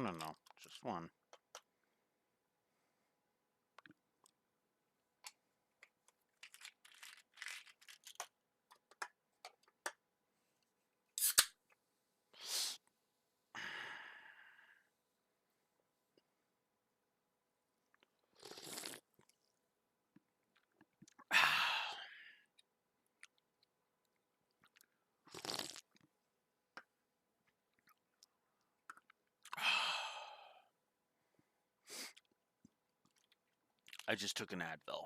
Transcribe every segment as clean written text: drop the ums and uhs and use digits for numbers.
No. Just one. I just took an Advil.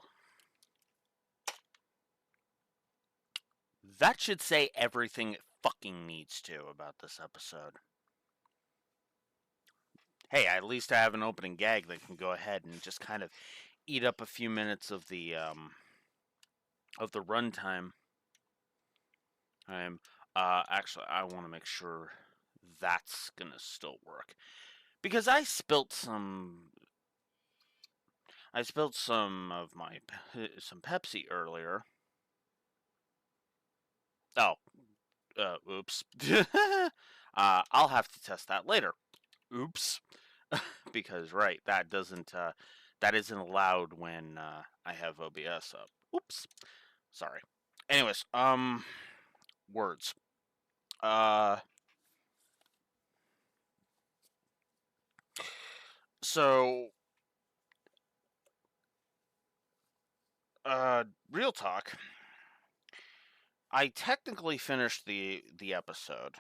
That should say everything it fucking needs to about this episode. Hey, at least I have an opening gag that can go ahead and just kind of eat up a few minutes of the runtime. Actually, I want to make sure that's gonna still work because I spilt some of my some Pepsi earlier. Oh, oops. I'll have to test that later. Oops. Because right, that isn't allowed when I have OBS up. Oops. Sorry. Anyways, words. Uh, so, real talk. I technically finished the episode.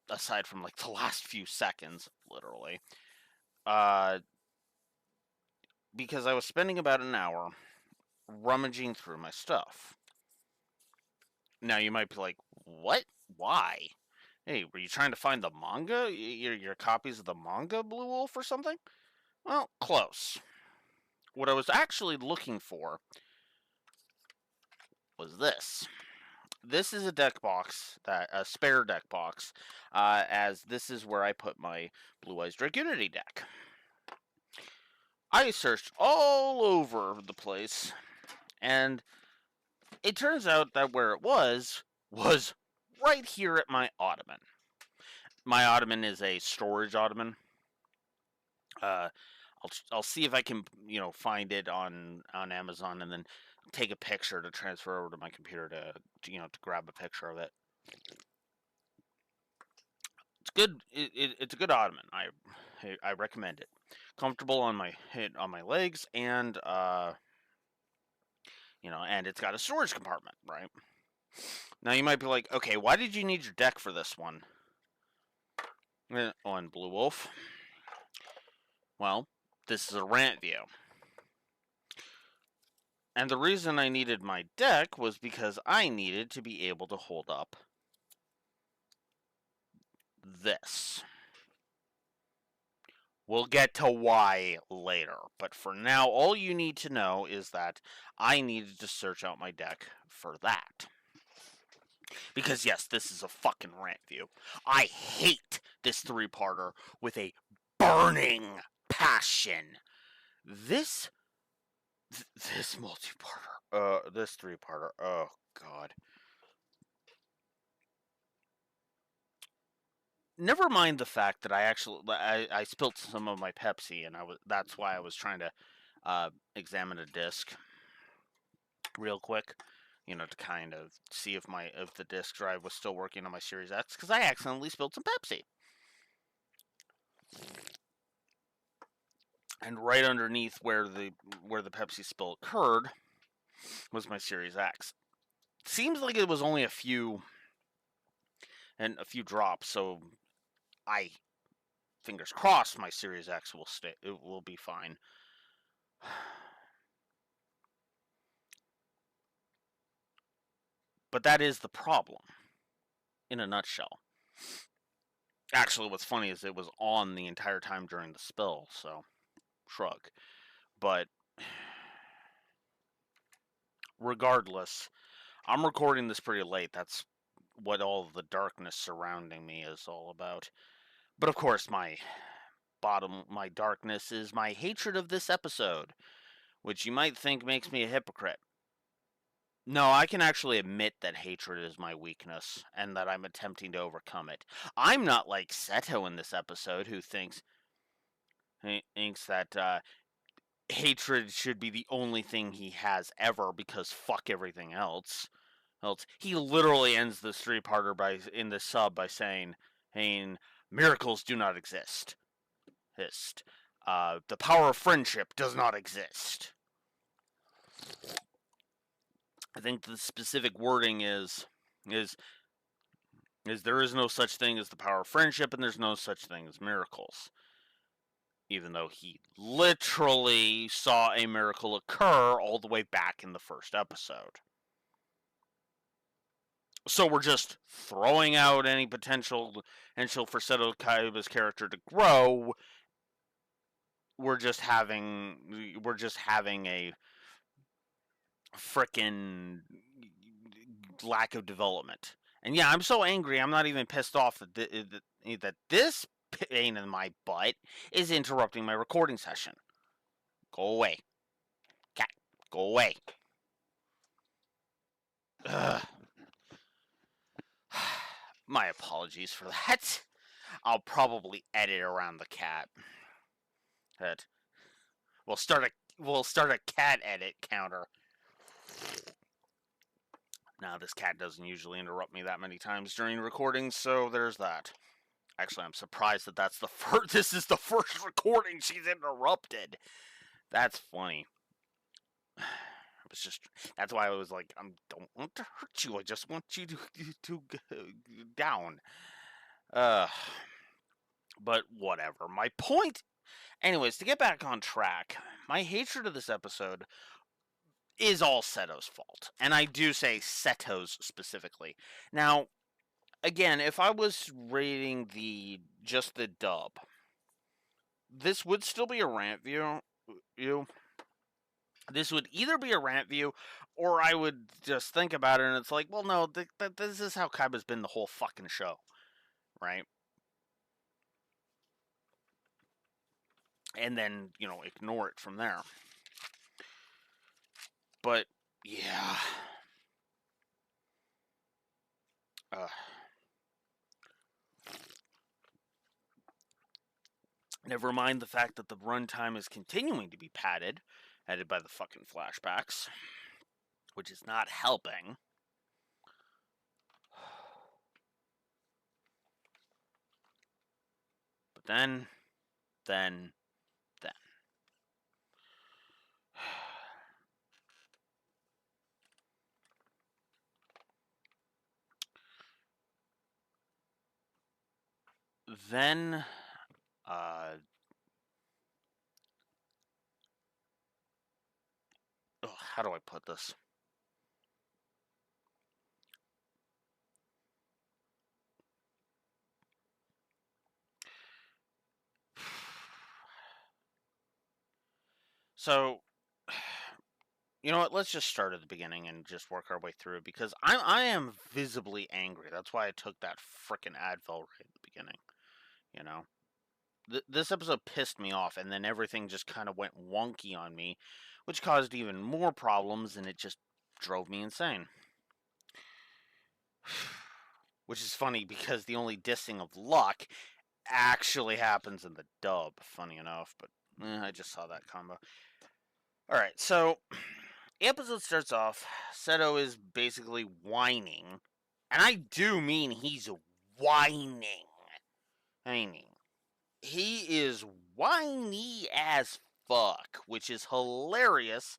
Aside from like the last few seconds, literally. Uh, because I was spending about an hour rummaging through my stuff. Now you might be like, "What? Why? Hey, were you trying to find the manga? Your copies of the manga, Blue Wolf, or something?" Well, close. What I was actually looking for was this. This is a deck box, a spare deck box, as this is where I put my Blue Eyes Dragunity deck. I searched all over the place, and it turns out that where it was right here at my ottoman. My ottoman is a storage ottoman. I'll see if I can find it on Amazon and then take a picture to transfer over to my computer to grab a picture of it. It's good. It's a good ottoman. I recommend it. Comfortable on my legs and and it's got a storage compartment, right? Now you might be like, okay, why did you need your deck for this one? On Blue Wolf. Well, this is a Rantview. And the reason I needed my deck was because I needed to be able to hold up this. We'll get to why later, but for now, all you need to know is that I needed to search out my deck for that. Because yes, this is a fucking Rantview. I hate this three-parter with a burning passion. This multi-parter, this three-parter, oh god. Never mind the fact that I spilt some of my Pepsi, and that's why I was trying to examine a disc real quick, to kind of see if the disk drive was still working on my Series X, because I accidentally spilled some Pepsi. And right underneath where the Pepsi spill occurred was my Series X. Seems like it was only a few drops, so fingers crossed, my Series X it will be fine. But that is the problem, in a nutshell. Actually, what's funny is it was on the entire time during the spill, so shrug. But regardless, I'm recording this pretty late. That's what all the darkness surrounding me is all about. But of course, my darkness is my hatred of this episode, which you might think makes me a hypocrite. No, I can actually admit that hatred is my weakness and that I'm attempting to overcome it. I'm not like Seto in this episode who thinks that hatred should be the only thing he has ever because fuck everything else. He literally ends the three-parter by in the sub by saying miracles do not exist. The power of friendship does not exist. I think the specific wording is is there is no such thing as the power of friendship, and there's no such thing as miracles. Even though he literally saw a miracle occur all the way back in the first episode. So we're just throwing out any potential for Seto Kaiba's character to grow. We're just having a frickin' lack of development. And yeah, I'm so angry. I'm not even pissed off that this pain in my butt is interrupting my recording session. Go away, cat. Go away. Ugh. My apologies for that. I'll probably edit around the cat. But we'll start a cat edit counter. Now this cat doesn't usually interrupt me that many times during recordings, so there's that. Actually, I'm surprised that that's the first. This is the first recording she's interrupted. That's funny. It was just that's why I was like, I don't want to hurt you. I just want you to go down. Uh, but whatever. My point, anyways, to get back on track, my hatred of this episode is all Seto's fault, and I do say Seto's specifically. Now, again, if I was rating just the dub, this would still be a rant view. This would either be a rant view, or I would just think about it, and it's like, well, no, this is how Kaiba's been the whole fucking show, right? And then ignore it from there. But yeah. Never mind the fact that the runtime is continuing to be added by the fucking flashbacks, which is not helping. But then. Then, how do I put this? So, you know what? Let's just start at the beginning and just work our way through, because I am visibly angry. That's why I took that frickin' Advil right at the beginning. You know? This episode pissed me off, and then everything just kind of went wonky on me, which caused even more problems, and it just drove me insane. Which is funny, because the only dissing of luck actually happens in the dub, funny enough, but I just saw that combo. Alright, so the episode starts off, Seto is basically whining, and I do mean he's whining. He is whiny as fuck, which is hilarious,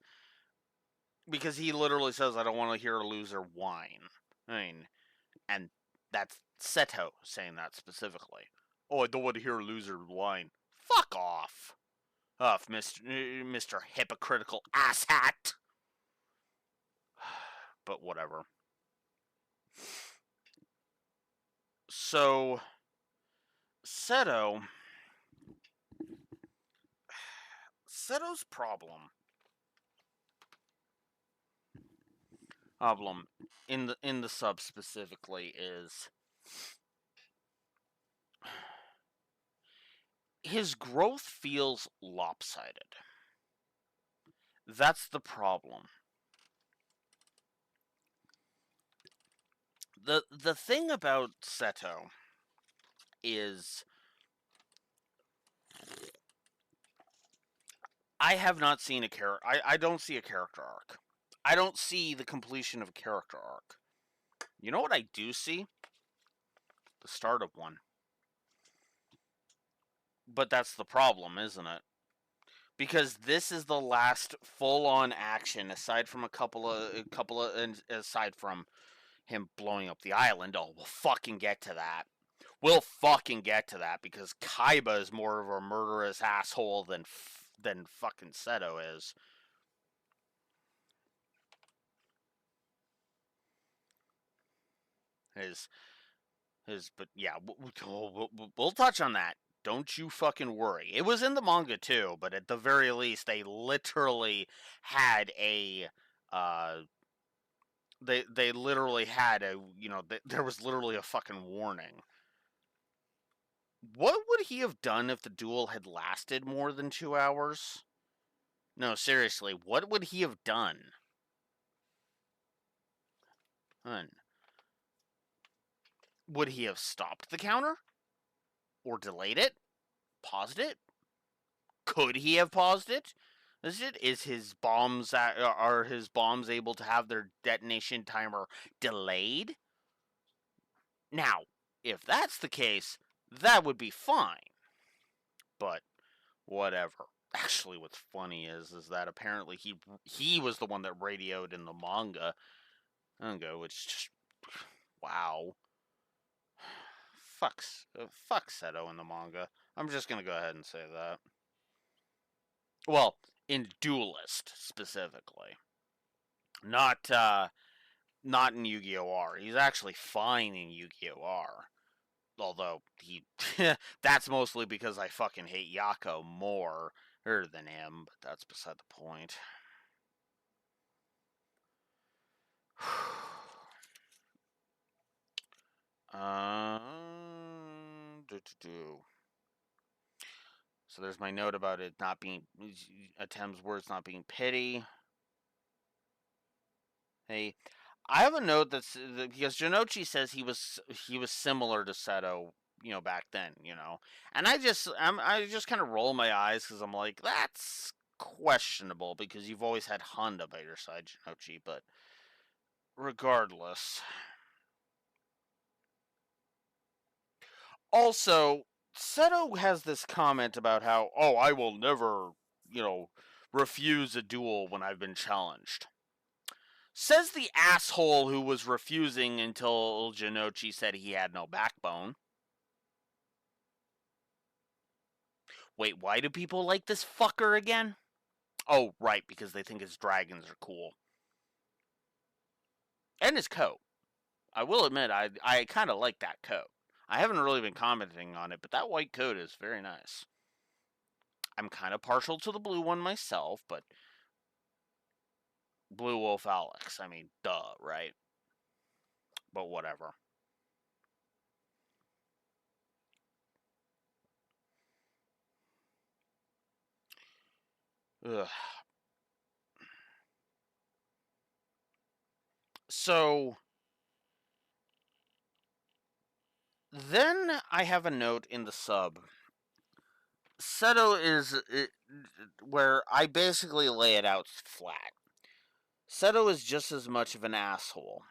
because he literally says, I don't want to hear a loser whine. And that's Seto saying that specifically. Oh, I don't want to hear a loser whine. Fuck off. Mr. Hypocritical asshat. But whatever. So, Seto's problem in the sub specifically is his growth feels lopsided. That's the problem. the thing about Seto is I have not seen a character. I don't see a character arc. I don't see the completion of a character arc. You know what I do see? The start of one. But that's the problem, isn't it? Because this is the last full-on action, aside from aside from him blowing up the island. Oh, we'll fucking get to that. We'll fucking get to that because Kaiba is more of a murderous asshole than fucking Seto is. But yeah, we'll touch on that. Don't you fucking worry. It was in the manga too, but at the very least, they literally had a they literally had a there was literally a fucking warning. What would he have done if the duel had lasted more than 2 hours? No, seriously, what would he have done? Hun. Would he have stopped the counter? Or delayed it? Paused it? Could he have paused it? Is his bombs are his bombs able to have their detonation timer delayed? Now, if that's the case, that would be fine. But whatever. Actually, what's funny is that apparently he was the one that radioed in the manga. Which just wow. Fuck Seto in the manga. I'm just gonna go ahead and say that. Well, in Duelist specifically, not not in Yu-Gi-Oh! R. He's actually fine in Yu-Gi-Oh! R. Although he, that's mostly because I fucking hate Yako more than him. But that's beside the point. So there's my note about it not being Atem's words not being pity. Hey, I have a note because Jonouchi says he was similar to Seto, back then, and I just kind of roll my eyes because I'm like, that's questionable because you've always had Honda by your side, Jonouchi, but regardless. Also, Seto has this comment about how, oh, I will never, refuse a duel when I've been challenged. Says the asshole who was refusing until Jonouchi said he had no backbone. Wait, why do people like this fucker again? Oh, right, because they think his dragons are cool. And his coat. I will admit, I kind of like that coat. I haven't really been commenting on it, but that white coat is very nice. I'm kind of partial to the blue one myself, but Blue Wolf Alex, I mean, duh, right? But whatever. Ugh. So then I have a note in the sub. Seto is where I basically lay it out flat. Seto is just as much of an asshole.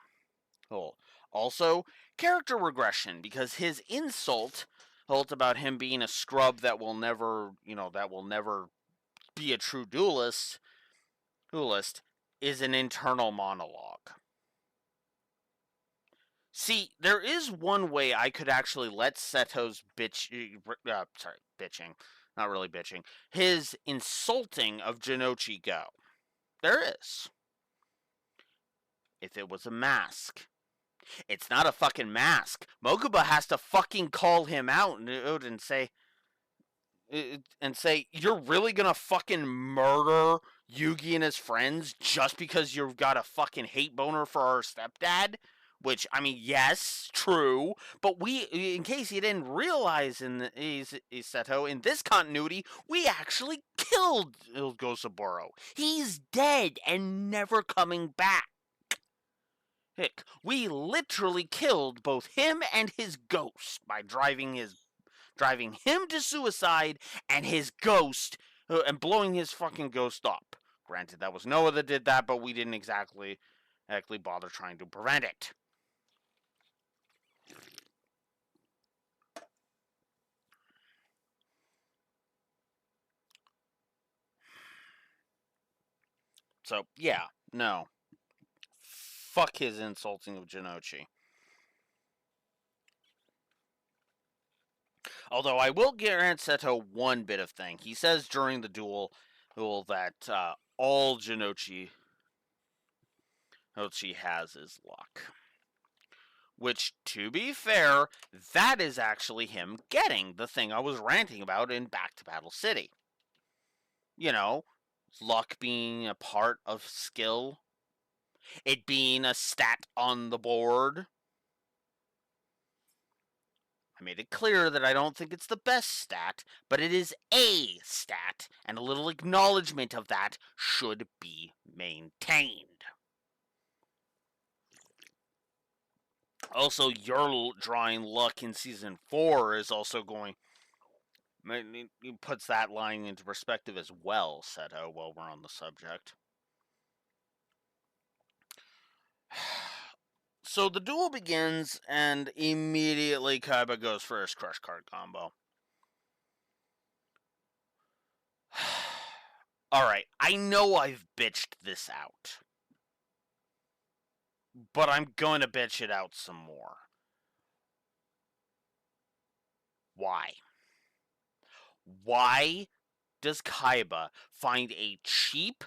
Also, character regression because his insult about him being a scrub that will never be a true duelist is an internal monologue. See, there is one way I could actually let Seto's bitching, not really bitching, his insulting of Jonouchi go. There is. If it was a mask. It's not a fucking mask. Mokuba has to fucking call him out and say, you're really gonna fucking murder Yugi and his friends just because you've got a fucking hate boner for our stepdad? Which, I mean, yes, true, but in case you didn't realize Seto, in this continuity, we actually killed Ilgosaburo. He's dead and never coming back. Heck, we literally killed both him and his ghost by driving him to suicide and his ghost and blowing his fucking ghost up. Granted, that was Noah that did that, but we didn't exactly bother trying to prevent it. So, yeah, no. Fuck his insulting of Jonouchi. Although I will grant Seto one bit of thing. He says during the duel that all Jonouchi has is luck. Which, to be fair, that is actually him getting the thing I was ranting about in Back to Battle City. You know, luck being a part of skill, it being a stat on the board. I made it clear that I don't think it's the best stat, but it is a stat, and a little acknowledgement of that should be maintained. Also, your drawing luck in Season 4 is also going... It puts that line into perspective as well, Seto, while we're on the subject. So the duel begins, and immediately Kaiba goes for his Crush Card combo. Alright, I know I've bitched this out, but I'm going to bitch it out some more. Why? Why does Kaiba find a cheap,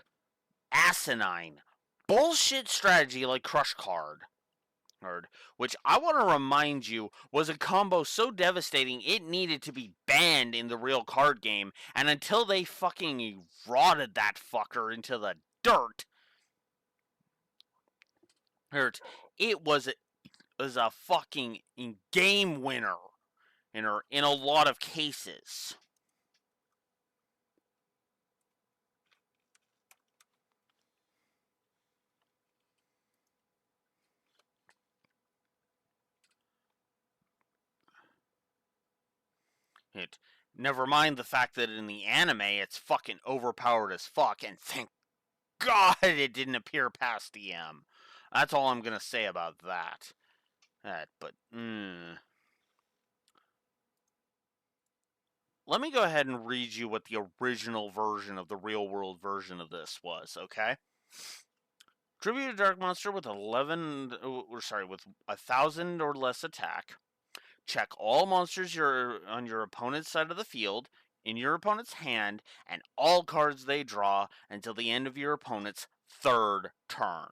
asinine, bullshit strategy like Crush Card, which I want to remind you was a combo so devastating it needed to be banned in the real card game, and until they fucking rotted that fucker into the dirt, it was a fucking game winner in a lot of cases. Never mind the fact that in the anime it's fucking overpowered as fuck, and thank God it didn't appear past DM. That's all I'm gonna say about that. But let me go ahead and read you what the original version of the real world version of this was, okay? Tribute a dark monster with 1,000 or less attack. Check all monsters on your opponent's side of the field, in your opponent's hand, and all cards they draw until the end of your opponent's third turn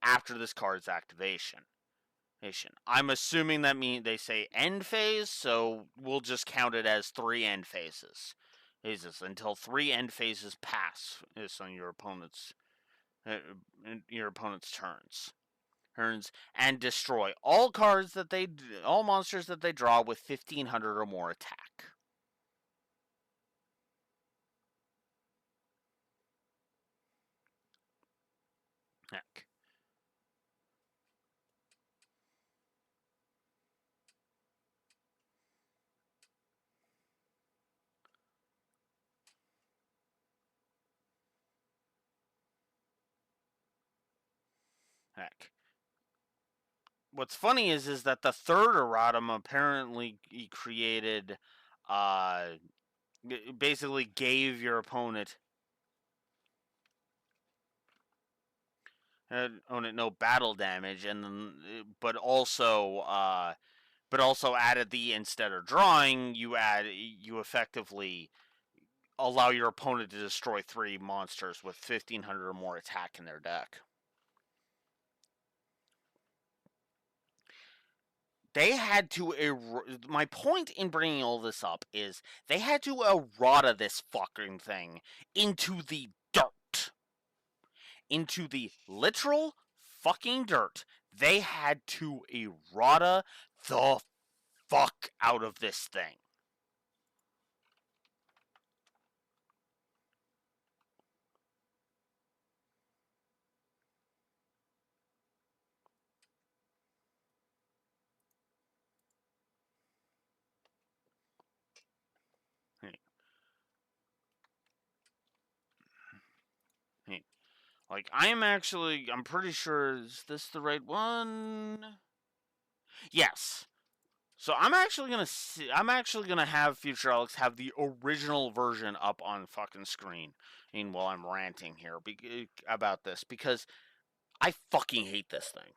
after this card's activation. I'm assuming that means they say end phase, so we'll just count it as 3 end phases. Until 3 end phases pass is on your opponent's turns. And destroy all monsters that they draw with 1,500 or more attack. Heck. What's funny is that the third erratum apparently created, basically gave your opponent no battle damage, and then, but also added the instead of drawing, you effectively allow your opponent to destroy 3 monsters with 1,500 or more attack in their deck. They had to. My point in bringing all this up is they had to errata this fucking thing into the dirt. Into the literal fucking dirt. They had to errata the fuck out of this thing. Like, I'm pretty sure, is this the right one? Yes. So I'm actually gonna have Future Alex have the original version up on fucking screen. I mean, while I'm ranting here about this, because I fucking hate this thing.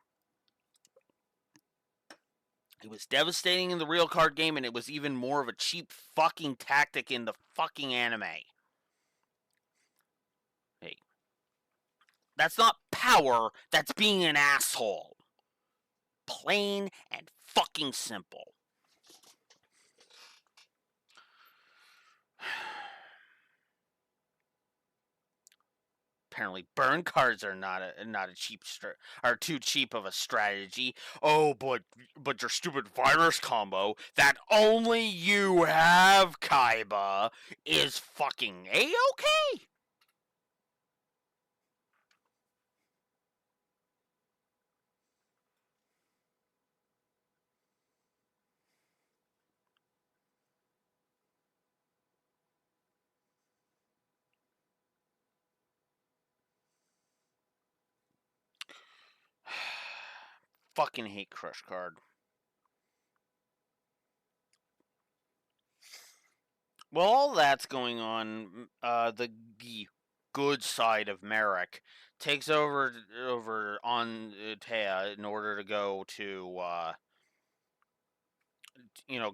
It was devastating in the real card game, and it was even more of a cheap fucking tactic in the fucking anime. Hey, that's not power, that's being an asshole. Plain and fucking simple. Apparently, burn cards are not a cheap are too cheap of a strategy. Oh, but your stupid virus combo that only you have, Kaiba, is fucking a-okay. Fucking hate Crush Card. Well, all that's going on, the good side of Merrick takes over on Taya in order to go to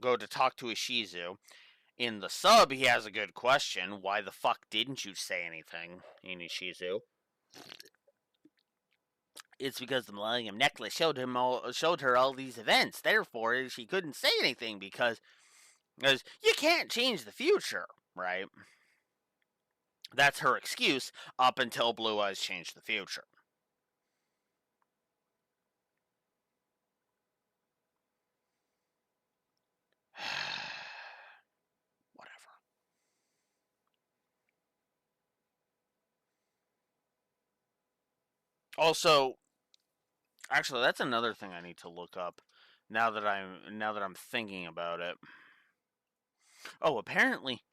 go to talk to Ishizu. In the sub, he has a good question. Why the fuck didn't you say anything, Ishizu? It's because the Millennium Necklace showed her all these events. Therefore, she couldn't say anything because you can't change the future, right? That's her excuse up until Blue Eyes changed the future. Whatever. Also, actually, that's another thing I need to look up now that I'm thinking about it. Oh, apparently,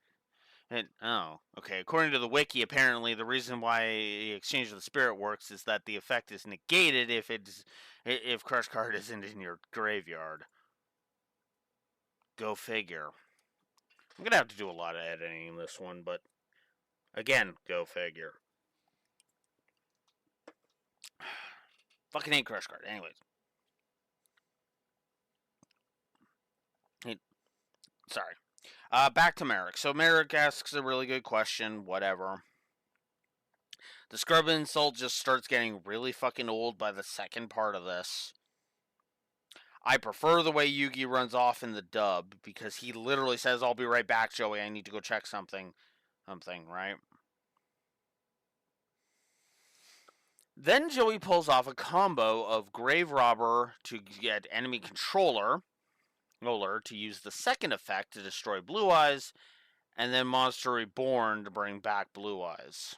okay. According to the wiki, apparently the reason why Exchange of the Spirit works is that the effect is negated if Crush Card isn't in your graveyard. Go figure. I'm gonna have to do a lot of editing in this one, but again, go figure. Fucking hate Crush Card. Anyways, hey, sorry. Back to Merrick. So Merrick asks a really good question. Whatever. The scrub insult just starts getting really fucking old by the second part of this. I prefer the way Yugi runs off in the dub because he literally says, "I'll be right back, Joey. I need to go check something." Something, right? Then Joey pulls off a combo of Grave Robber to get enemy controller, Roller to use the second effect to destroy Blue Eyes, and then Monster Reborn to bring back Blue Eyes.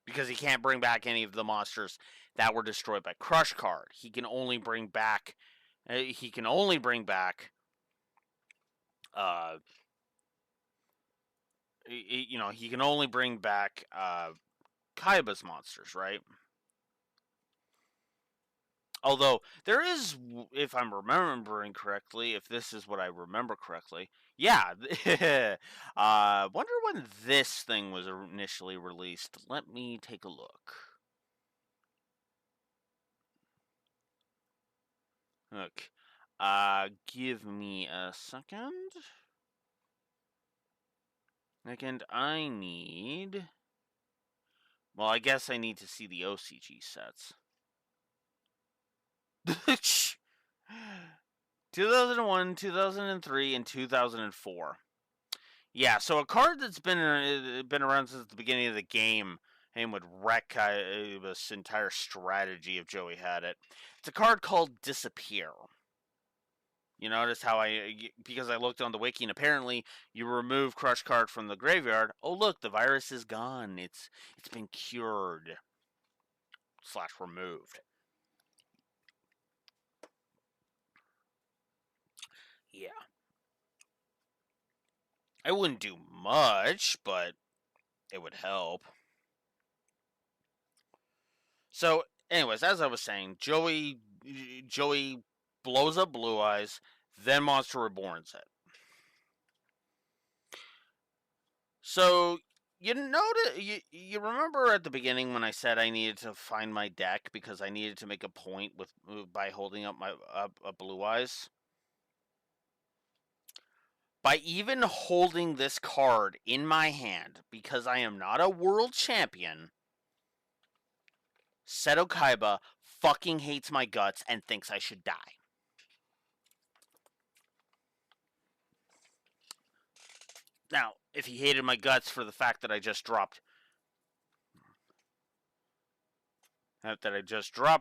Because he can't bring back any of the monsters that were destroyed by Crush Card. He can only bring back. He can only bring back. Uh, he can only bring back Kaiba's monsters, right? Although there is, if I'm remembering correctly, if this is what I remember correctly, yeah. Wonder when this thing was initially released. Let me take a look. Look, give me a second. I need. Well, I guess I need to see the OCG sets. 2001, 2003, and 2004. Yeah, so a card that's been around since the beginning of the game and would wreck this entire strategy if Joey had it. It's a card called Disappear. You notice how because I looked on the wiki and apparently you remove Crush Card from the graveyard. Oh look, the virus is gone. It's been cured / removed. Yeah, I wouldn't do much, but it would help. So, anyways, as I was saying, Joey blows up Blue Eyes, then Monster Reborn's it. So you remember at the beginning when I said I needed to find my deck because I needed to make a point with by holding up my Blue Eyes. By even holding this card in my hand because I am not a world champion, Seto Kaiba fucking hates my guts and thinks I should die. Now, if he hated my guts for the fact that I just dropped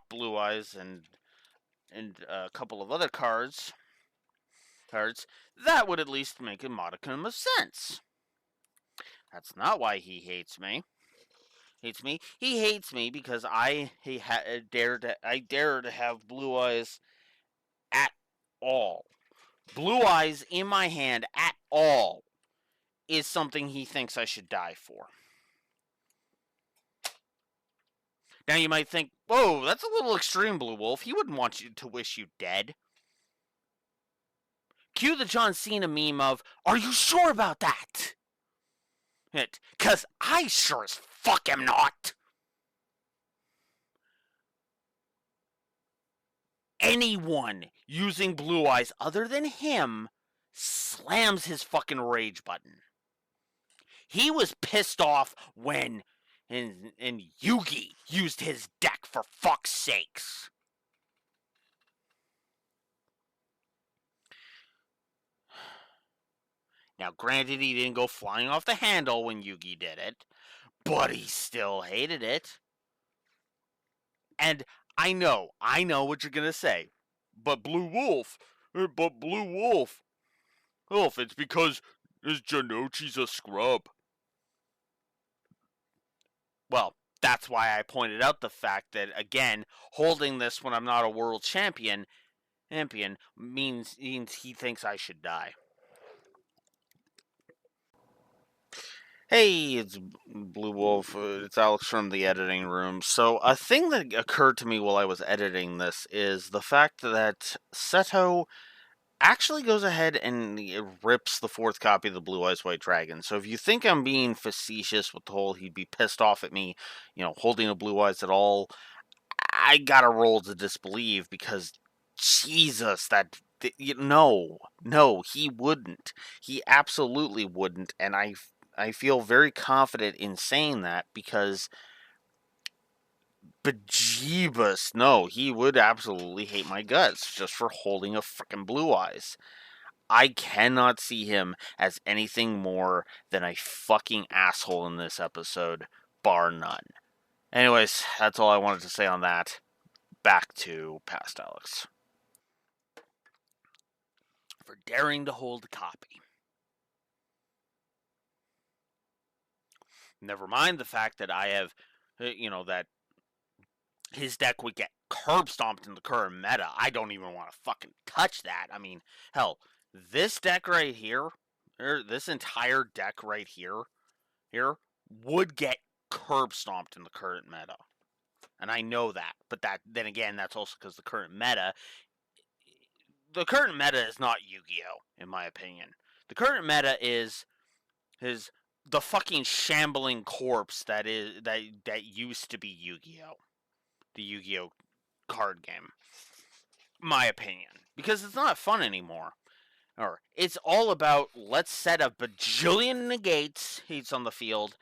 Blue Eyes and a couple of other cards, that would at least make a modicum of sense. That's not why he hates me. He hates me because I dare to have Blue Eyes at all. Blue Eyes in my hand at all is something he thinks I should die for. Now you might think, whoa, that's a little extreme, Blue Wolf. He wouldn't want you to wish you dead. Cue the John Cena meme of, are you sure about that? Because I sure as fuck am not. Anyone using Blue Eyes other than him slams his fucking rage button. He was pissed off when and Yugi used his deck, for fuck's sakes. Now, granted, he didn't go flying off the handle when Yugi did it, but he still hated it. And I know what you're gonna say. But Blue Wolf, it's because his Jonouchi's a scrub. Well, that's why I pointed out the fact that, again, holding this when I'm not a world champion means he thinks I should die. Hey, it's Blue Wolf. It's Alex from the editing room. So, a thing that occurred to me while I was editing this is the fact that Seto actually goes ahead and rips the fourth copy of the Blue Eyes White Dragon. So, if you think I'm being facetious with the whole he'd be pissed off at me, holding a Blue Eyes at all, I gotta roll to disbelieve because Jesus, no, he wouldn't. He absolutely wouldn't, and I feel very confident in saying that because bejeebus, no, he would absolutely hate my guts just for holding a frickin' Blue Eyes. I cannot see him as anything more than a fucking asshole in this episode, bar none. Anyways, that's all I wanted to say on that. Back to Past Alex. For daring to hold a copy. Never mind the fact that I have, that his deck would get curb stomped in the current meta. I don't even want to fucking touch that. I mean, hell, this deck right here, or this entire deck right here, would get curb stomped in the current meta. And I know that, but then again, that's also because the current meta is not Yu-Gi-Oh, in my opinion. The current meta is the fucking shambling corpse that used to be Yu-Gi-Oh, the Yu-Gi-Oh card game. My opinion, because it's not fun anymore. Or it's all about let's set a bajillion negates heats on the field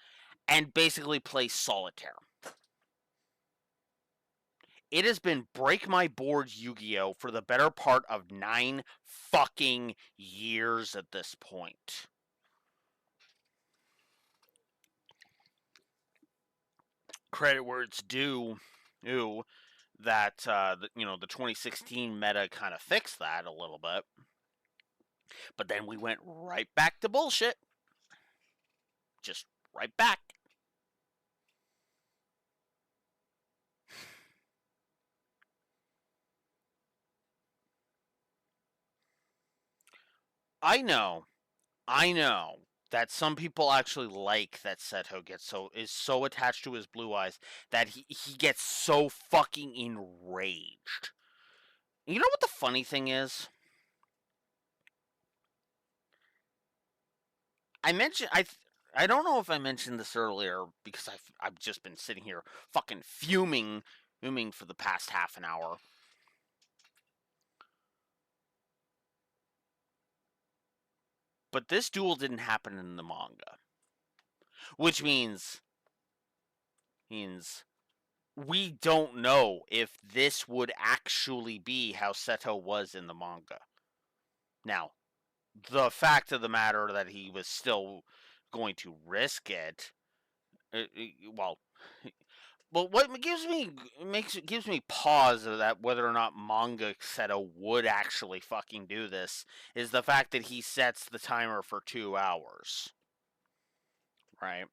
and basically play solitaire. It has been break my board Yu-Gi-Oh for the better part of 9 fucking years at this point. Credit where it's due, that the 2016 meta kind of fixed that a little bit. But then we went right back to bullshit. Just right back. I know that some people actually like that Seto is so attached to his blue eyes that he gets so fucking enraged. You know what the funny thing is? I don't know if I mentioned this earlier because I've just been sitting here fucking fuming for the past half an hour. But this duel didn't happen in the manga, which means we don't know if this would actually be how Seto was in the manga. Now, the fact of the matter that he was still going to risk it, well, what gives me pause of that whether or not manga Seto would actually fucking do this is the fact that he sets the timer for 2 hours, right?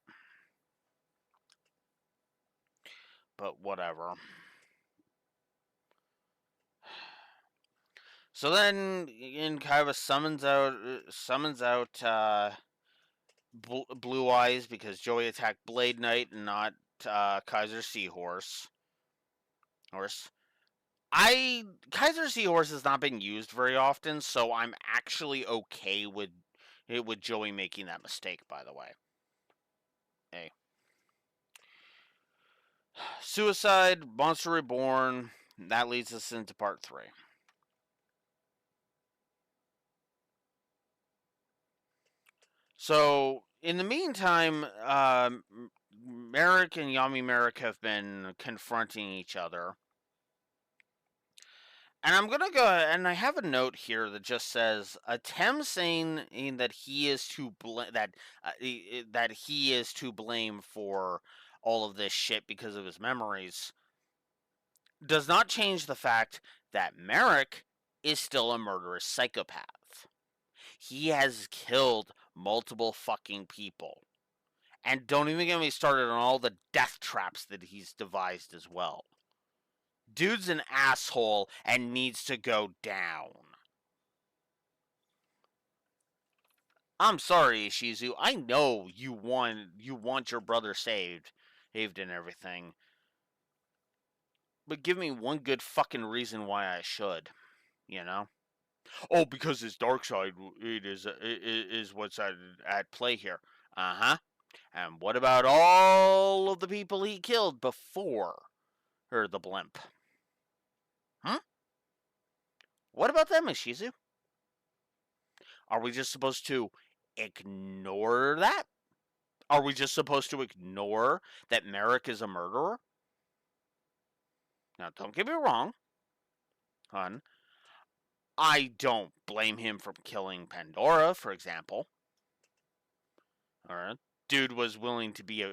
But whatever. So then, Kaiba summons out Blue Eyes because Joey attacked Blade Knight and not Kaiser Seahorse. I Kaiser Seahorse has not been used very often, so I'm actually okay with Joey making that mistake. By the way, hey, Suicide, Monster Reborn. That leads us into part 3. So in the meantime, Merrick and Yami Merrick have been confronting each other. And I'm gonna go, and I have a note here that just says Tem saying that he is to that he is to blame for all of this shit because of his memories does not change the fact that Merrick is still a murderous psychopath. He has killed multiple fucking people. And don't even get me started on all the death traps that he's devised as well. Dude's an asshole and needs to go down. I'm sorry, Ishizu. I know you want your brother saved and everything. But give me one good fucking reason why I should, you know? Oh, because his dark side is what's at play here. Uh-huh. And what about all of the people he killed before the blimp? Hmm? What about them, Ishizu? Are we just supposed to ignore that? Are we just supposed to ignore that Merrick is a murderer? Now, don't get me wrong, hon. I don't blame him for killing Pandora, for example. All right, dude was willing to be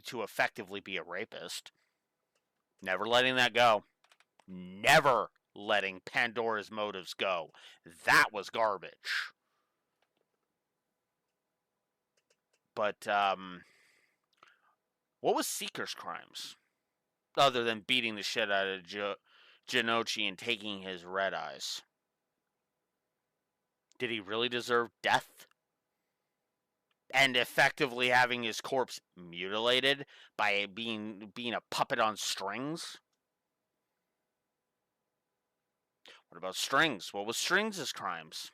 to effectively be a rapist. Never letting that go. Never letting Pandora's motives go. That was garbage. But what was Seeker's crimes other than beating the shit out of Jonouchi and taking his red eyes? Did he really deserve death? And effectively having his corpse mutilated by being a puppet on strings? What about Strings? What was Strings' crimes?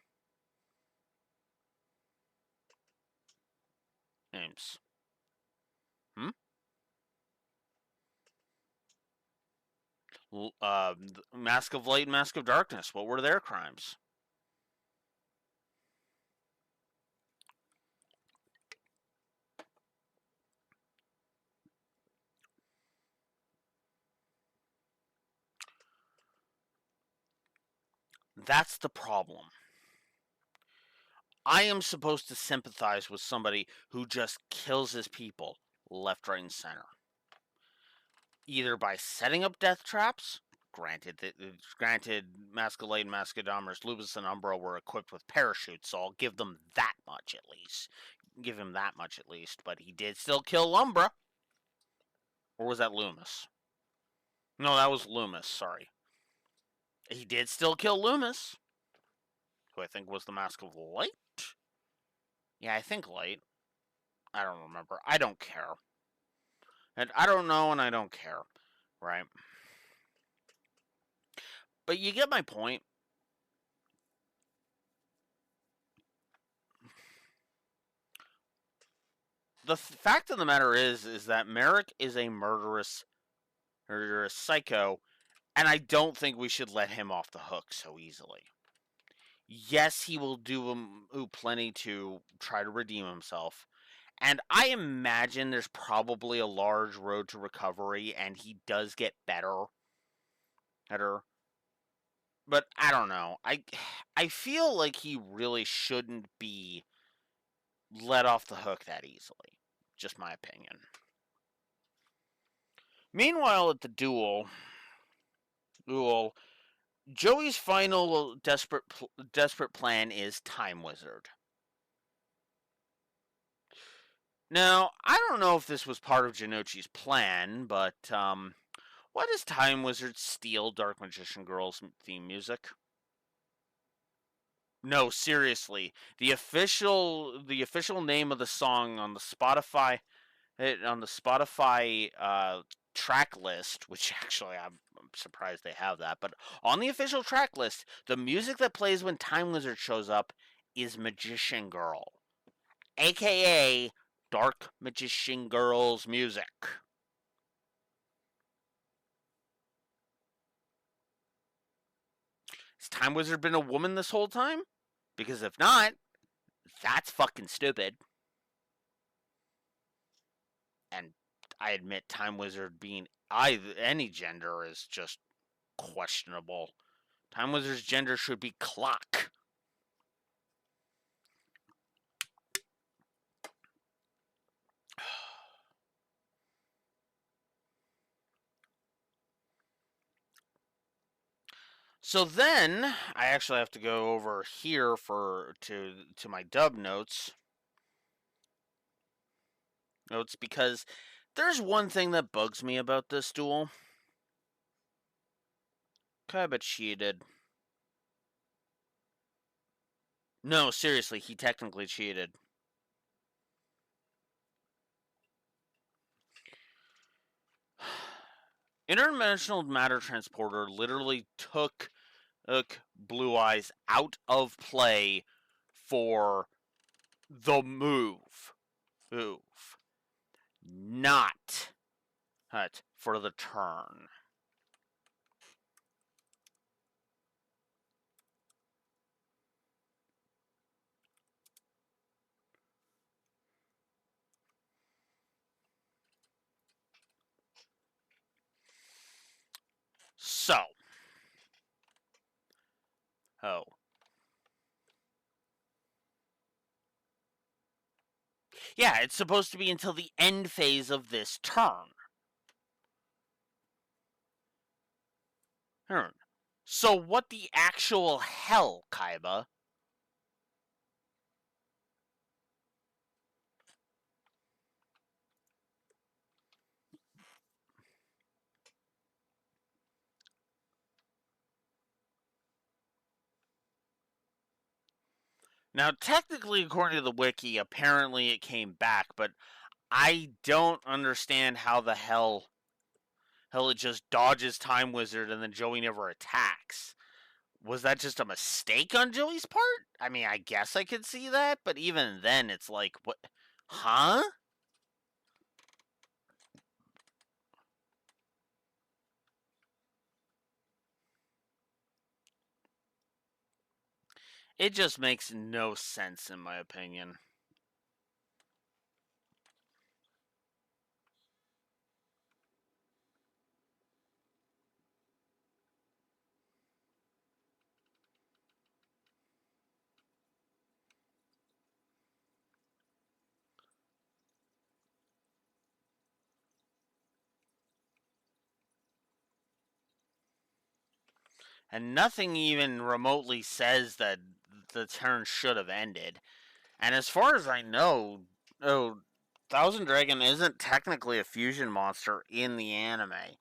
Names. Hmm? Mask of Light and Mask of Darkness. What were their crimes? That's the problem. I am supposed to sympathize with somebody who just kills his people left, right, and center. Either by setting up death traps. Granted, Mask of Light and Mask of Darkness, Lupus and Umbra were equipped with parachutes, so I'll give them that much at least. Give him that much at least, but he did still kill Umbra. Or was that Loomis? No, that was Loomis, sorry. He did still kill Loomis, who I think was the Mask of Light. Yeah, I think light. I don't remember. I don't care. And I don't know and I don't care. Right? But you get my point. The fact of the matter is that Merrick is a murderous psycho, and I don't think we should let him off the hook so easily. Yes, he will do plenty to try to redeem himself. And I imagine there's probably a large road to recovery, and he does get better. But I don't know. I feel like he really shouldn't be let off the hook that easily. Just my opinion. Meanwhile, at the duel, Joey's final desperate plan is Time Wizard. Now, I don't know if this was part of Jonouchi's plan, but why does Time Wizard steal Dark Magician Girl's theme music? No, seriously. The official name of the song on the Spotify track list, which actually I'm surprised they have that, but on the official track list, the music that plays when Time Wizard shows up is Magician Girl, aka Dark Magician Girl's music. Has Time Wizard been a woman this whole time? Because if not, that's fucking stupid. And I admit Time Wizard being any gender is just questionable. Time Wizard's gender should be clock. So then I actually have to go over here to my dub notes because there's one thing that bugs me about this duel. Kaiba cheated. No, seriously, he technically cheated. Interdimensional matter transporter literally took Blue Eyes out of play for the move. Not for the turn. So, oh. Yeah, it's supposed to be until the end phase of this turn. So what the actual hell, Kaiba? Now, technically, according to the wiki, apparently it came back, but I don't understand how the hell it just dodges Time Wizard and then Joey never attacks. Was that just a mistake on Joey's part? I mean, I guess I could see that, but even then, it's like, what? Huh? It just makes no sense, in my opinion. And nothing even remotely says that the turn should have ended. And as far as I know, Thousand Dragon isn't technically a fusion monster in the anime.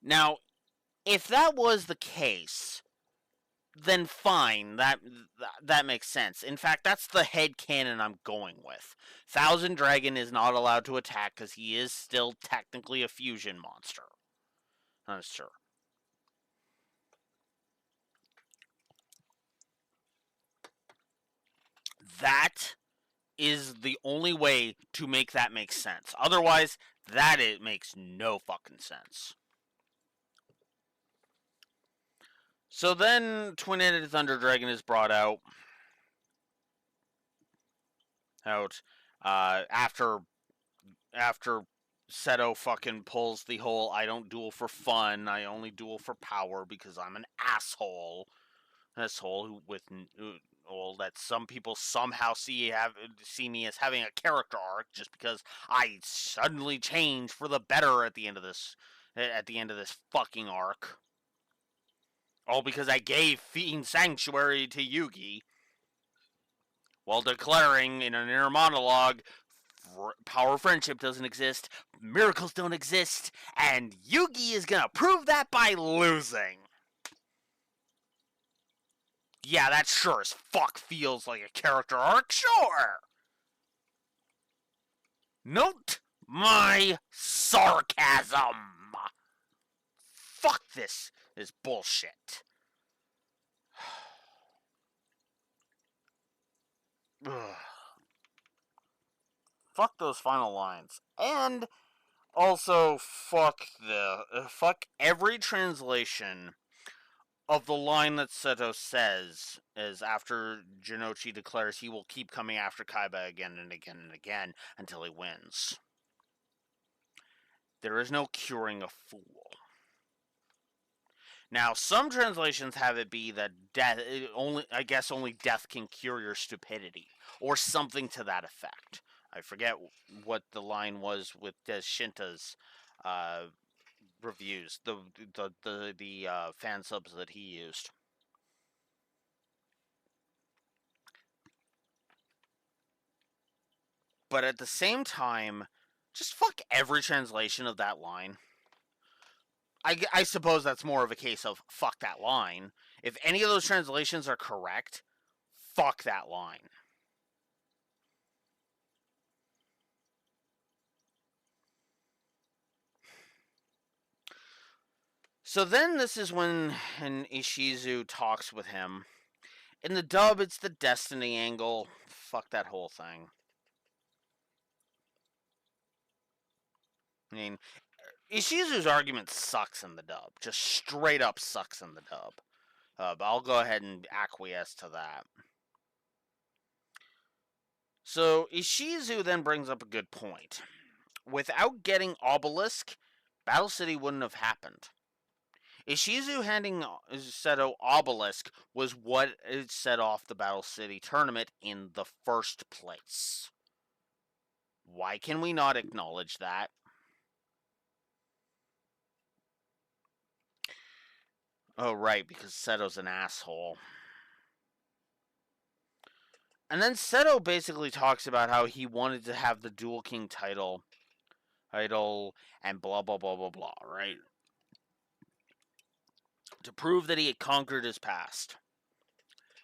Now, if that was the case, then fine. That makes sense. In fact, that's the headcanon I'm going with. Thousand Dragon is not allowed to attack because he is still technically a fusion monster. That's true. That is the only way to make that make sense. Otherwise, that it makes no fucking sense. So then, Twin-Headed Thunder Dragon is brought out. After Seto fucking pulls the whole "I don't duel for fun, I only duel for power because I'm an asshole." Asshole with well, that some people somehow see me as having a character arc just because I suddenly change for the better at the end of this fucking arc. All because I gave Fiend Sanctuary to Yugi while declaring in an inner monologue, power friendship doesn't exist, miracles don't exist, and Yugi is gonna prove that by losing. Yeah, that sure as fuck feels like a character arc, sure! Note my sarcasm! Fuck this is bullshit. Fuck those final lines. And also fuck every translation of the line that Seto says is after Jonouchi declares he will keep coming after Kaiba again and again and again until he wins. There is no curing a fool. Now, some translations have it be that only death can cure your stupidity, or something to that effect. I forget what the line was with Shinta's reviews, the fan subs that he used. But at the same time, just fuck every translation of that line. I suppose that's more of a case of fuck that line. If any of those translations are correct, fuck that line. So then this is when Ishizu talks with him. In the dub, it's the Destiny angle. Fuck that whole thing. I mean, Ishizu's argument sucks in the dub. Just straight up sucks in the dub. But I'll go ahead and acquiesce to that. So Ishizu then brings up a good point. Without getting Obelisk, Battle City wouldn't have happened. Ishizu handing Seto Obelisk was what set off the Battle City tournament in the first place. Why can we not acknowledge that? Oh, right, because Seto's an asshole. And then Seto basically talks about how he wanted to have the Duel King title, and blah, blah, blah, blah, blah, right? To prove that he had conquered his past.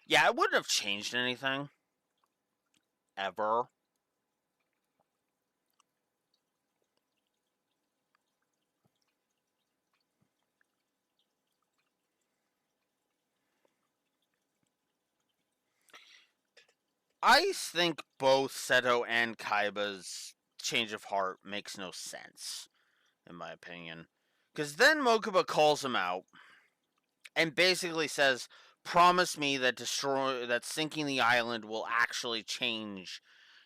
Yeah, it wouldn't have changed anything. Ever. I think both Seto and Kaiba's change of heart makes no sense, in my opinion. Because then Mokuba calls him out and basically says, promise me that sinking the island will actually change,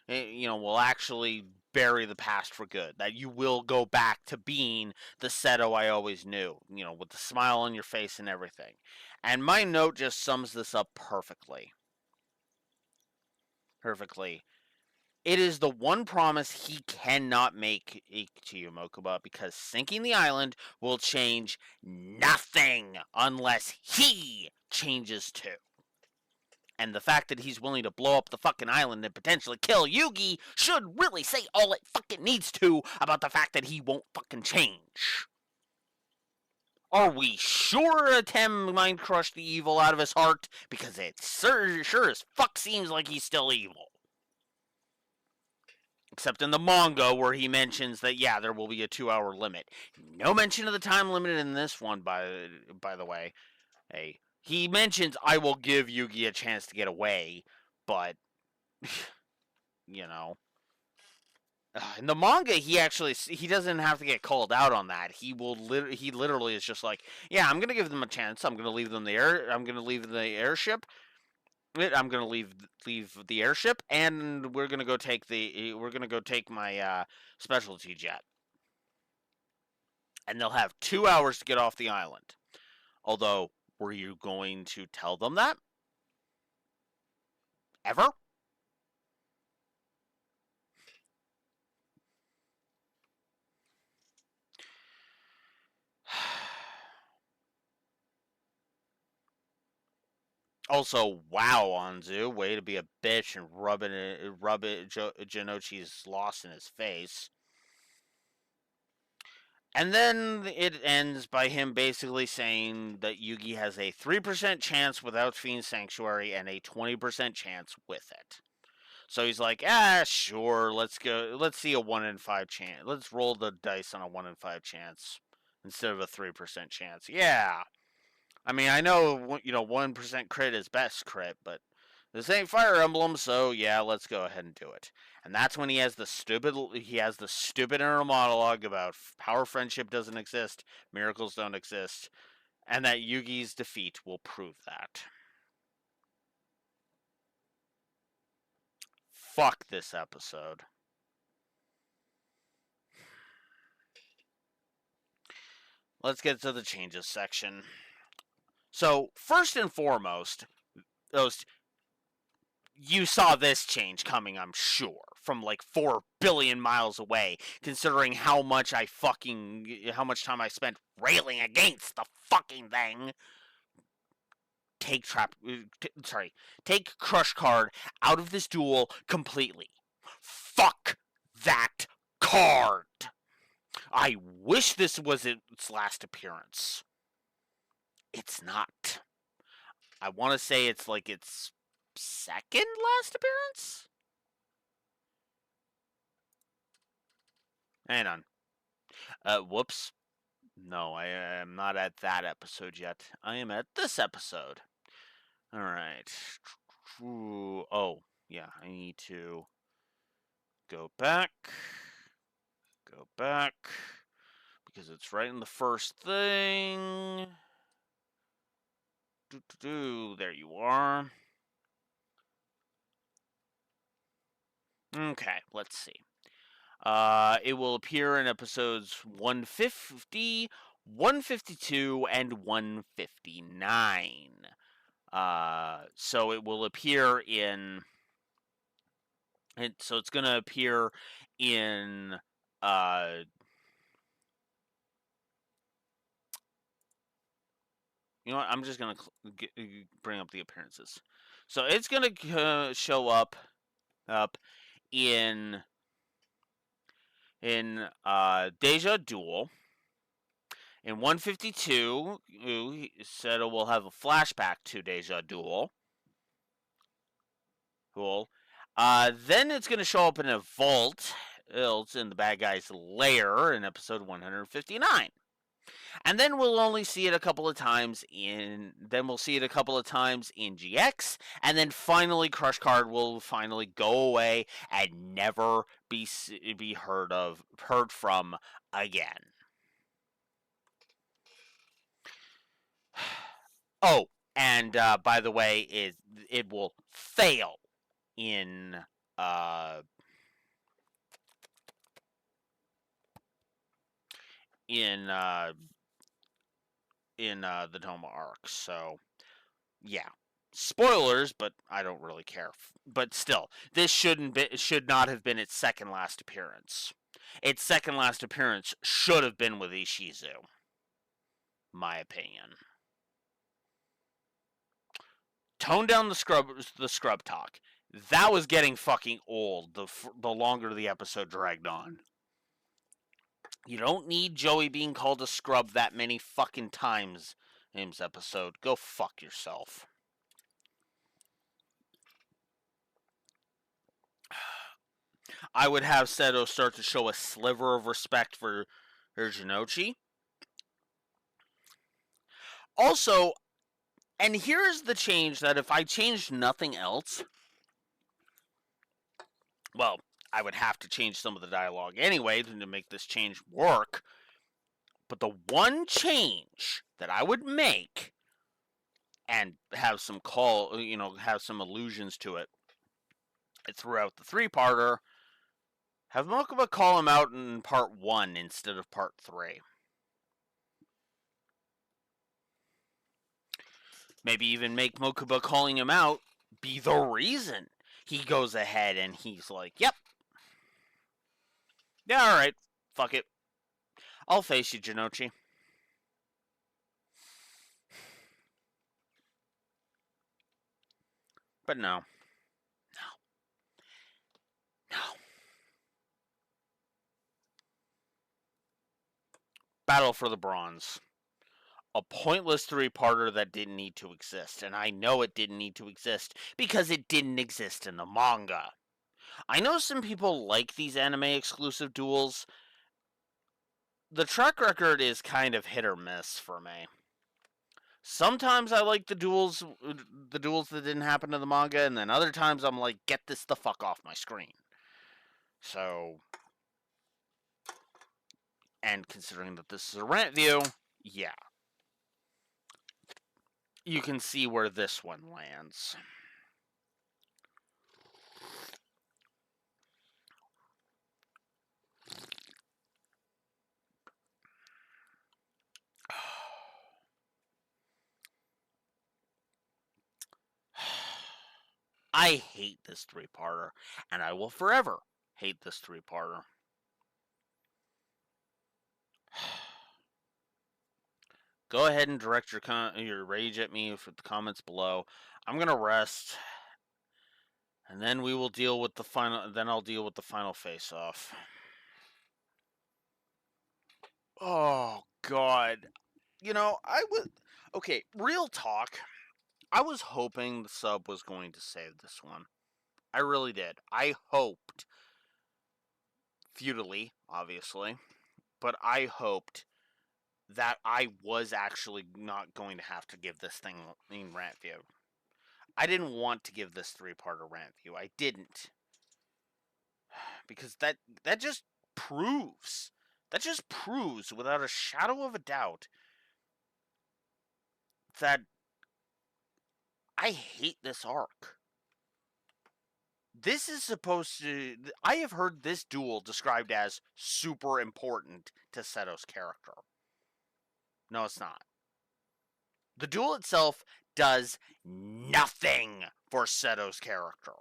will actually bury the past for good. That you will go back to being the Seto I always knew, with the smile on your face and everything. And my note just sums this up perfectly. It is the one promise he cannot make to you, Mokuba, because sinking the island will change nothing unless he changes too. And the fact that he's willing to blow up the fucking island and potentially kill Yugi should really say all it fucking needs to about the fact that he won't fucking change. Are we sure Tem mind crushed the evil out of his heart? Because it sure as fuck seems like he's still evil. Except in the manga where he mentions that, yeah, there will be a 2-hour limit. No mention of the time limit in this one, by the way. Hey, he mentions, I will give Yugi a chance to get away, but, you know. In the manga, he doesn't have to get called out on that. He literally is just like, yeah, I'm gonna give them a chance. I'm gonna leave them the air. I'm gonna leave the airship. I'm gonna leave the airship, and we're gonna go take my specialty jet, and they'll have 2 hours to get off the island. Although, were you going to tell them that ever? Also, wow, Anzu, way to be a bitch and rub it Jonouchi's loss in his face. And then it ends by him basically saying that Yugi has a 3% chance without Fiend Sanctuary and a 20% chance with it. So he's like, sure, let's go. Let's see a 1 in 5 chance. Let's roll the dice on a 1 in 5 chance instead of a 3% chance. Yeah. I mean, I know, 1% crit is best crit, but this ain't Fire Emblem, so yeah, let's go ahead and do it. And that's when he has the stupid inner monologue about power friendship doesn't exist, miracles don't exist, and that Yugi's defeat will prove that. Fuck this episode. Let's get to the changes section. So, first and foremost, those you saw this change coming, I'm sure, from like 4 billion miles away, considering how much time I spent railing against the fucking thing. Take Crush Card out of this duel completely. Fuck that card. I wish this was its last appearance. It's not. I want to say it's like its second last appearance? Hang on. Whoops. No, I am not at that episode yet. I am at this episode. Alright. Oh, yeah, I need to go back. Go back. Because it's right in the first thing. There you are. Okay, let's see. It will appear in episodes 150, 152, and 159. So it will appear in. So it's going to appear in. You know what? I'm just going to bring up the appearances. So it's going to show up in Deja Duel. In 152, he said it will have a flashback to Deja Duel. Cool. Then it's going to show up in a vault. It's in the bad guy's lair in episode 159. And then we'll only see it a couple of times in. Then we'll see it a couple of times in GX, and then finally, Crush Card will finally go away and never be heard from again. Oh, and by the way, it will fail in in the Toma arc. So yeah, spoilers, but I don't really care. But still, this should not have been its second last appearance. Its second last appearance should have been with Ishizu. My opinion. Tone down the scrub talk. That was getting fucking old the longer the episode dragged on. You don't need Joey being called a scrub that many fucking times in this episode. Go fuck yourself. I would have Seto start to show a sliver of respect for Jonouchi. Also, and here's the change that if I changed nothing else, well, I would have to change some of the dialogue anyway to make this change work. But the one change that I would make and have some have some allusions to it throughout the three-parter, have Mokuba call him out in part 1 instead of part 3. Maybe even make Mokuba calling him out be the reason he goes ahead and he's like, yep. Yeah, alright. Fuck it. I'll face you, Jonouchi. But no. No. Battle for the Bronze. A pointless three-parter that didn't need to exist. And I know it didn't need to exist because it didn't exist in the manga. I know some people like these anime-exclusive duels. The track record is kind of hit or miss for me. Sometimes I like the duels that didn't happen in the manga, and then other times I'm like, get this the fuck off my screen. So, and considering that this is a rant view, yeah. You can see where this one lands. I hate this three-parter, and I will forever hate this three-parter. Go ahead and direct your rage at me for the comments below. I'm gonna rest, and then we will deal with the final. Then I'll deal with the final face-off. Oh God, I would. Okay, real talk. I was hoping the sub was going to save this one. I really did. I hoped, futilely, obviously, but I hoped that I was actually not going to have to give this thing in rant view. I didn't want to give this three-parter rant view. I didn't. Because that just proves without a shadow of a doubt that I hate this arc. This is supposed to. I have heard this duel described as super important to Seto's character. No, it's not. The duel itself does nothing for Seto's character.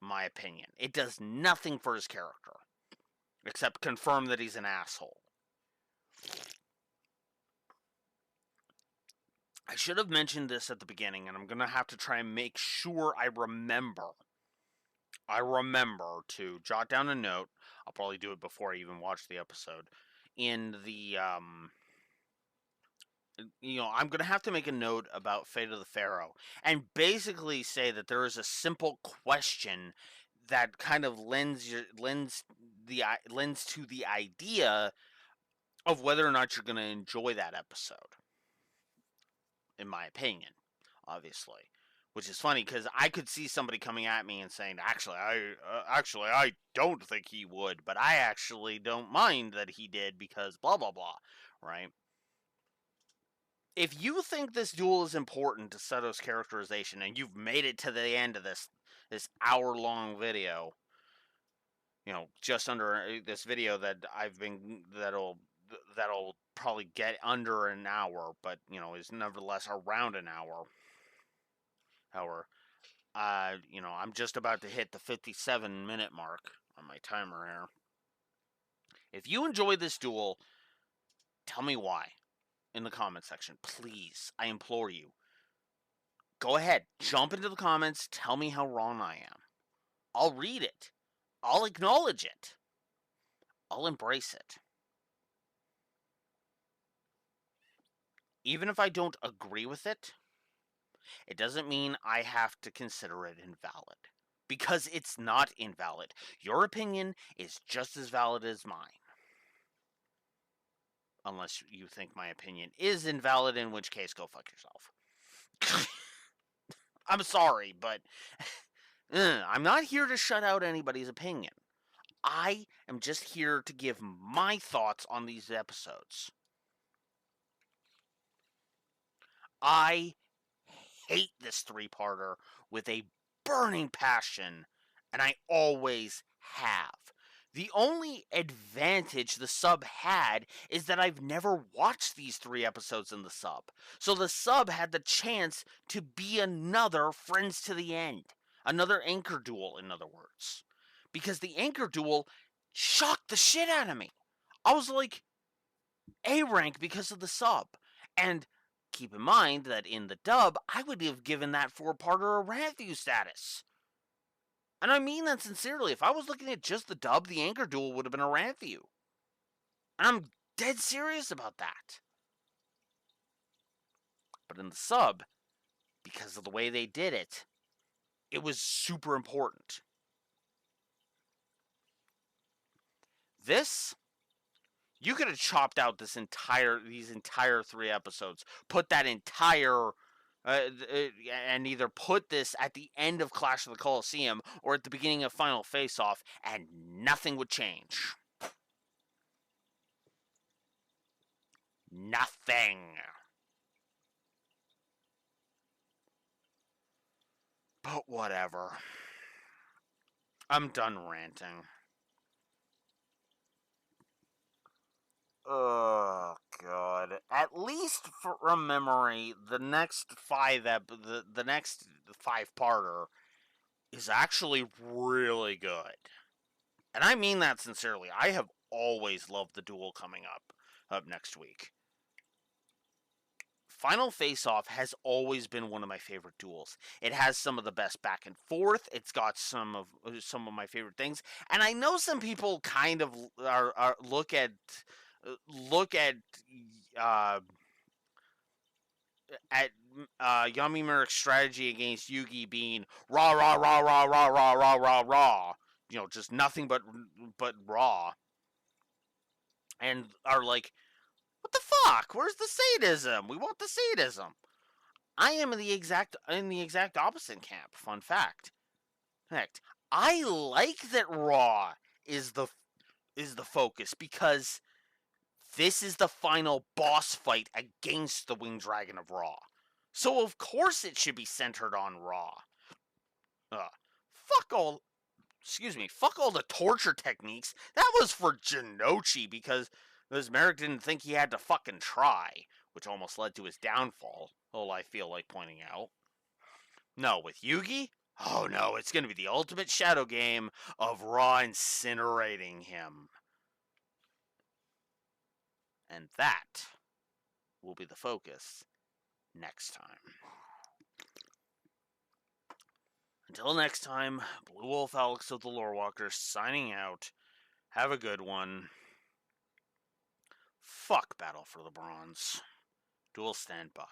My opinion. It does nothing for his character. Except confirm that he's an asshole. I should have mentioned this at the beginning, and I'm going to have to try and make sure I remember. I remember to jot down a note. I'll probably do it before I even watch the episode. In the, I'm going to have to make a note about Fate of the Pharaoh and basically say that there is a simple question that kind of lends to the idea of whether or not you're going to enjoy that episode. In my opinion, obviously, which is funny because I could see somebody coming at me and saying, "Actually, I don't think he would, but I actually don't mind that he did because blah blah blah." Right? If you think this duel is important to Seto's characterization, and you've made it to the end of this hour-long video, just under this video that'll probably get under an hour, but is nevertheless around an hour. I'm just about to hit the 57-minute mark on my timer here. If you enjoy this duel, tell me why in the comment section, please. I implore you. Go ahead, jump into the comments, tell me how wrong I am. I'll read it. I'll acknowledge it. I'll embrace it. Even if I don't agree with it, it doesn't mean I have to consider it invalid. Because it's not invalid. Your opinion is just as valid as mine. Unless you think my opinion is invalid, in which case, go fuck yourself. I'm sorry, but I'm not here to shut out anybody's opinion. I am just here to give my thoughts on these episodes. I hate this three-parter with a burning passion, and I always have. The only advantage the sub had is that I've never watched these 3 episodes in the sub. So the sub had the chance to be another Friends to the End. Another Anchor Duel, in other words. Because the Anchor Duel shocked the shit out of me. I was like, A rank because of the sub. And keep in mind that in the dub, I would have given that 4-parter a Rantviews status. And I mean that sincerely. If I was looking at just the dub, the Anchor Duel would have been a Rantview. And I'm dead serious about that. But in the sub, because of the way they did it, it was super important. This, you could have chopped out these entire 3 episodes, put that entire and either put this at the end of Clash of the Colosseum or at the beginning of Final Face Off, and nothing would change. Nothing. But whatever. I'm done ranting. Oh god! At least from memory, the next the next 5-parter is actually really good, and I mean that sincerely. I have always loved the duel coming up next week. Final Face Off has always been one of my favorite duels. It has some of the best back and forth. It's got some of my favorite things, and I know some people kind of are look at uh, at Yami Murik's strategy against Yugi being raw, raw, raw, raw, raw, raw, raw, raw, raw. You know, just nothing but raw, and are like, what the fuck? Where's the sadism? We want the sadism. I am in the exact opposite camp. Fun fact. Fact. I like that Raw is the focus because this is the final boss fight against the Winged Dragon of Raw. So of course it should be centered on Raw. Uh, fuck all. Excuse me. Fuck all the torture techniques. That was for Jonouchi because Merrick didn't think he had to fucking try, which almost led to his downfall. All I feel like pointing out. No, with Yugi? Oh no, it's gonna be the ultimate shadow game of Raw incinerating him. And that will be the focus next time. Until next time, Blue Wolf Alex of the Lorewalker signing out. Have a good one. Fuck Battle for the Bronze. Duel stand by.